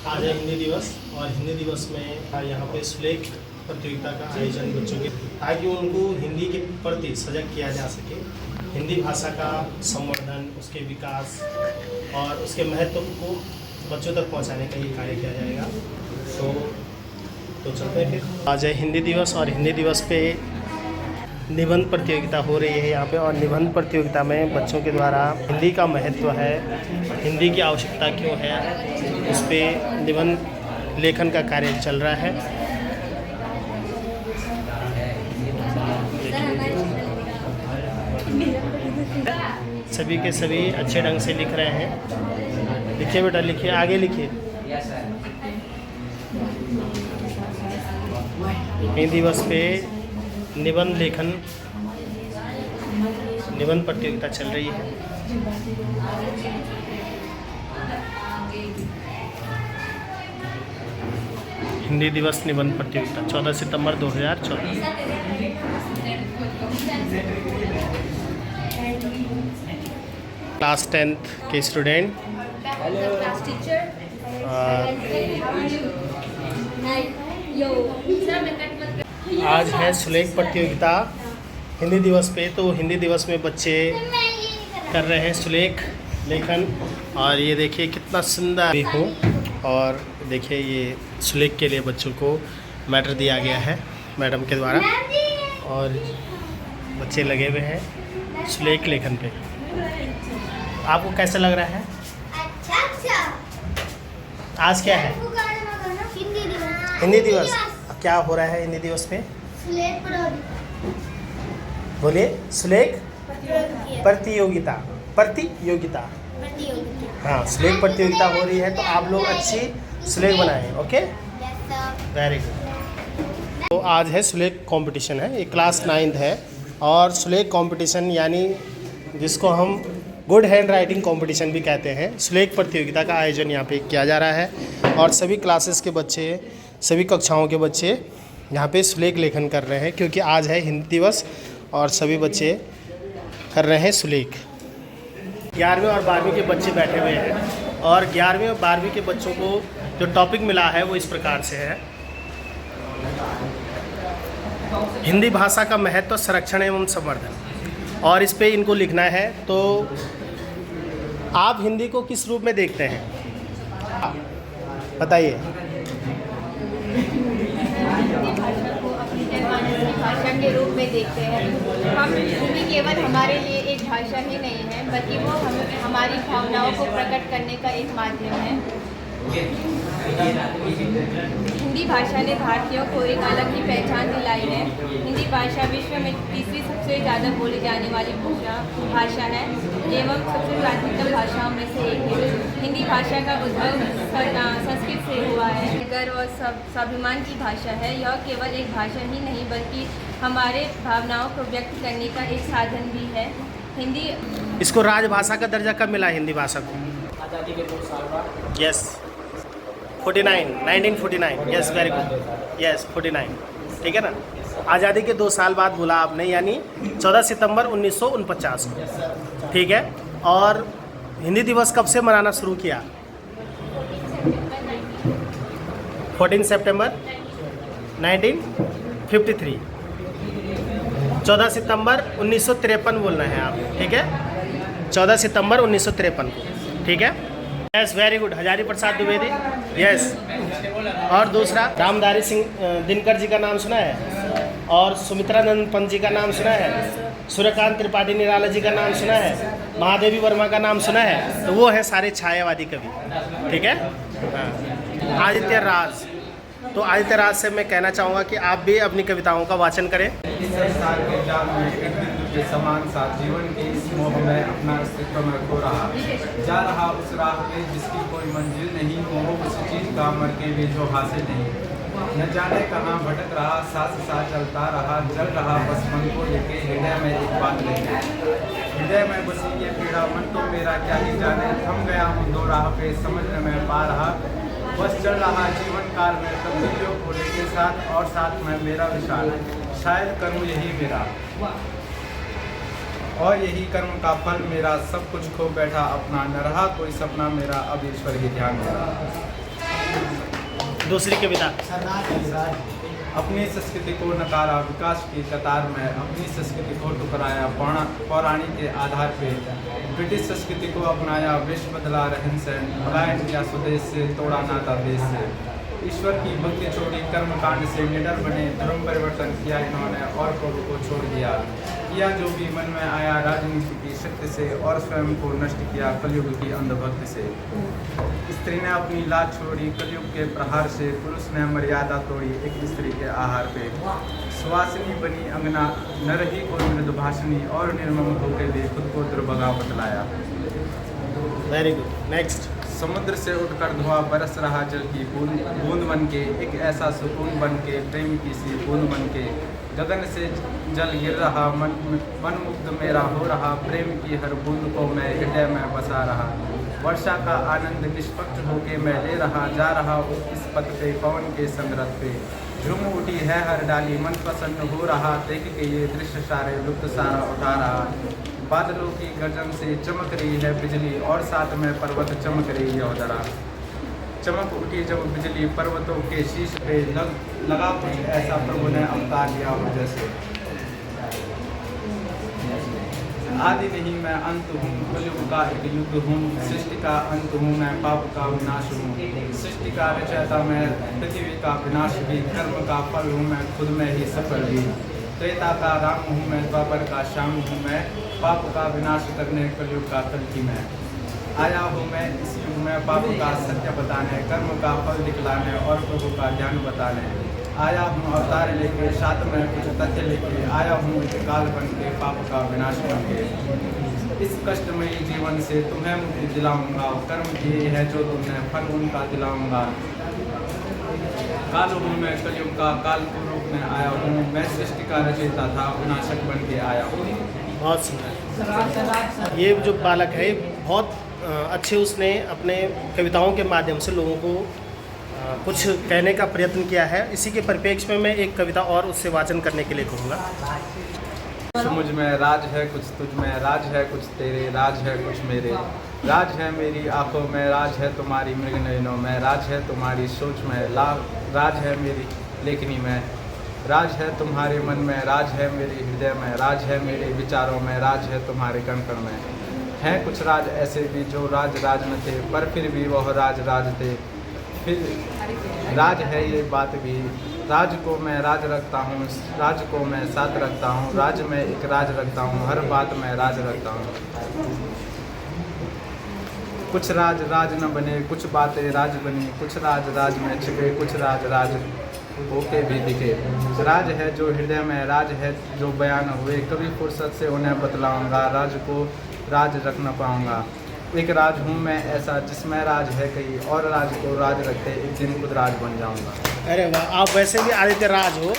आज है हिंदी दिवस और हिंदी दिवस में यहाँ पे सुलेख प्रतियोगिता का आयोजन बच्चों के ताकि उनको हिंदी के प्रति सजग किया जा सके। हिंदी भाषा का संवर्धन, उसके विकास और उसके महत्व को बच्चों तक पहुँचाने का ये कार्य किया जाएगा। तो चलते हैं फिर। आज है हिंदी दिवस और हिंदी दिवस पे निबंध प्रतियोगिता हो रही है यहाँ पे, और निबंध प्रतियोगिता में बच्चों के द्वारा हिंदी का महत्व है, हिंदी की आवश्यकता क्यों है, उस पर निबंध लेखन का कार्य चल रहा है। सभी के सभी अच्छे ढंग से लिख रहे हैं। लिखिए बेटा, लिखिए, आगे लिखिए। हिंदी दिवस पे निबंध लेखन, निबंध प्रतियोगिता चल रही है। हिंदी दिवस निबंध प्रतियोगिता 14 सितंबर 2014। क्लास 10th के स्टूडेंट, क्लास टीचर, आज है सुलेख प्रतियोगिता हिंदी दिवस पे। तो हिंदी दिवस में बच्चे कर रहे हैं सुलेख लेखन, और ये देखिए कितना सुंदर भी हूँ। और देखिए ये सुलेख के लिए बच्चों को मैटर दिया गया है मैडम के द्वारा, और बच्चे लगे हुए हैं सुलेख लेखन पे। आपको कैसा लग रहा है? अच्छा। आज क्या है? हिंदी दिवस। क्या हो रहा है हिंदी दिवस पे? बोलिए। सुलेख प्रतियोगिता। प्रतियोगिता। हाँ, सुलेख प्रतियोगिता हो रही है, तो आप लोग अच्छी सुलेख बनाएं। Okay, very good. तो आज है सुलेख कंपटीशन है, ये क्लास 9th है, और सुलेख कंपटीशन यानी जिसको हम गुड हैंड राइटिंग कंपटीशन भी कहते हैं, सुलेख प्रतियोगिता का आयोजन यहाँ पे किया जा रहा है। और सभी क्लासेस के बच्चे, सभी कक्षाओं के बच्चे यहाँ पे सुलेख लेखन कर रहे हैं, क्योंकि आज है हिंदी दिवस और सभी बच्चे कर रहे हैं सुलेख। 11वीं और 12वीं के बच्चे बैठे हुए हैं, और 11वीं और 12वीं के बच्चों को जो टॉपिक मिला है वो इस प्रकार से है: हिंदी भाषा का महत्व, संरक्षण एवं संवर्धन। और इस पे इनको लिखना है। तो आप हिंदी को किस रूप में देखते हैं, बताइए। भाषा के रूप में देखते हैं हम। हिंदी केवल हमारे लिए एक भाषा ही नहीं है, बल्कि वो हमारी भावनाओं को प्रकट करने का एक माध्यम है। हिंदी भाषा ने भारतीयों को एक अलग ही पहचान दिलाई है। हिंदी भाषा विश्व में तीसरी सबसे ज़्यादा बोली जाने वाली भाषा है एवं सबसे प्राचीनतम भाषाओं में से एक है। हिंदी भाषा का उद्भव संस्कृत से हुआ है। गर्व और स्वाभिमान की भाषा है। यह केवल एक भाषा ही नहीं, बल्कि हमारे भावनाओं को व्यक्त करने का एक साधन भी है। हिंदी, इसको राजभाषा का दर्जा कब मिला हिंदी भाषा को? आज़ादी के 2 साल बाद। Yes, 1949। Yes, very good. Yes, 49, ठीक है ना। आज़ादी के 2 साल बाद बोला आपने, यानी 14 सितंबर 1949 को, ठीक है। और हिंदी दिवस कब से मनाना शुरू किया? 14 सितंबर 1953। 14 सितंबर 1953 बोलना है आप, ठीक है। 14 सितंबर 1953 को, ठीक है। Yes, very good. Hazari Prasad Dwivedi, yes. और दूसरा, रामधारी सिंह दिनकर जी का नाम सुना है? और सुमित्रानंद पंत जी का नाम सुना है? सूर्यकांत त्रिपाठी निराला जी का नाम सुना है? महादेवी वर्मा का नाम सुना है? तो वो है सारे छायावादी कवि, ठीक है। हाँ, आदित्य राज। तो आदित्य राज से मैं कहना चाहूँगा कि आप भी अपनी कविताओं का वाचन करें। इस संसार के जाल में एक विद्युत के समान सा जीवन के इस मोह में अपना अस्तित्व में खो रहा, जा रहा उस राह पे जिसकी कोई मंजिल नहीं, मोह उस चीज का मर के भी जो हासिल नहीं। न जाने कहाँ भटक रहा, साथ साथ चलता रहा, जल रहा बस मन को लेके हृदय में एक बात नहीं। हृदय में बसी ये पीड़ा, मन तो मेरा क्या ही जाने, थम गया हूँ 2 राह पे, समझ न मैं पा रहा, बस चल रहा जीवन काल में तब्दीलियों को लेके साथ, और साथ में मेरा विशाल, शायद कर्म यही मेरा, और यही कर्म का फल मेरा, सब कुछ खो बैठा अपना, न रहा कोई सपना मेरा, अब ईश्वर ही ध्यान मेरा। दूसरी कविता। अपनी संस्कृति को नकारा विकास की कतार में, अपनी संस्कृति को ठुकराया पौराणिक के आधार पे, ब्रिटिश संस्कृति को अपनाया विश्व बदला रहन सहन, भगाया इंडिया स्वदेश से, तोड़ा नाता देश से, ईश्वर की भक्ति छोड़ी कर्मकांड से निडर बने, धर्म परिवर्तन किया इन्होंने और प्रभु को छोड़ दिया, किया जो भी मन में आया राजनीति की शक्ति से, और स्वयं को नष्ट किया कलयुग की अंधभक्ति से। स्त्री ने अपनी लाज छोड़ी कलयुग के प्रहार से, पुरुष ने मर्यादा तोड़ी एक स्त्री के आहार पे, सुवासिनी बनी अंगना न रही कोई मृदुभाषिनी, और निर्मम होकर भी खुद को दुर्भगा बतलाया। Very good, next. समुद्र से उठकर धुआं बरस रहा जल की बूंद बन के, एक ऐसा सुकून बन के, प्रेम की सी बूंद बन के, गगन से जल गिर रहा, मन मुग्ध मेरा हो रहा, प्रेम की हर बूंद को मैं हृदय में बसा रहा, वर्षा का आनंद निष्पक्ष होके मैं ले रहा, जा रहा इस पथ पे पवन के संगरत पे, झूम उठी है हर डाली, मन प्रसन्न हो रहा, देख के ये दृश्य सारे लुत्फ सारा उठा रहा, बादलों की गर्जन से चमक रही है बिजली, और साथ में पर्वत चमक रही है उधरा, चमक उठी जब बिजली पर्वतों के शीश पे, लगा कुछ ऐसा प्रभु ने अवतार लिया हो जैसे। आदि नहीं मैं अंत हूँ, कलयुग का एक युग हूँ, सृष्टि का अंत हूँ मैं, पाप का विनाश हूँ, सृष्टि का रचयिता मैं, पृथ्वी का विनाश भी, कर्म का फल हूँ मैं, खुद में ही सफल भी, त्रेता का राम हूँ मैं, द्वापर का श्याम हूँ मैं, पाप का विनाश करने कलयुग का कल्कि मैं, आया हूँ मैं इस युग में पाप का सत्य बताने, कर्म का फल दिखलाने और प्रभु का ज्ञान बताने, आया हूँ अवतार लेके, साथ में कुछ तथ्य लेके, आया हूँ काल बन के, पाप का विनाश बन के, इस कष्टमयी जीवन से तुम्हें मुक्ति दिलाऊंगा, कर्म किए है जो तुमने फल उनका दिलाऊंगा, काल हूँ मैं कलयुग का, काल को रूप में आया हूँ मैं, सृष्टि का रचयिता था विनाशक बन के आया हूँ। बहुत सुंदर। ये जो बालक है बहुत अच्छे, उसने अपने कविताओं के माध्यम से लोगों को कुछ कहने का प्रयत्न किया है। इसी के परिप्रेक्ष्य में मैं एक कविता और उससे वाचन करने के लिए कहूँगा। कुछ मुझ में राज है, कुछ तुझ में राज है, कुछ तेरे राज है, कुछ मेरे राज है, मेरी आंखों में राज है, तुम्हारी मृग नयनों में राज है, तुम्हारी सोच में राज है, मेरी लेखनी में राज है, तुम्हारे मन में राज है, मेरे हृदय में राज है, मेरे विचारों में राज है, तुम्हारे कण कण में हैं कुछ राज ऐसे भी जो राज न थे, पर फिर भी वह राज थे, फिर राज है ये बात भी, राज को मैं राज रखता हूँ, राज को मैं साथ रखता हूँ, राज में एक राज रखता हूँ, हर बात में राज रखता हूँ। कुछ राज न बने, कुछ बातें राज बनी, कुछ राज में छिपे, कुछ राज होके भी दिखे, राज है जो हृदय में, राज है जो बयान हुए, कभी फुर्सत से उन्हें बतलाऊंगा, राज को राज रख न पाऊंगा, एक राज हूँ मैं ऐसा जिसमें राज है कई, और राज को राज रखते एक दिन खुद राज बन जाऊंगा। अरे वाह, आप वैसे भी आदित्य राज हो।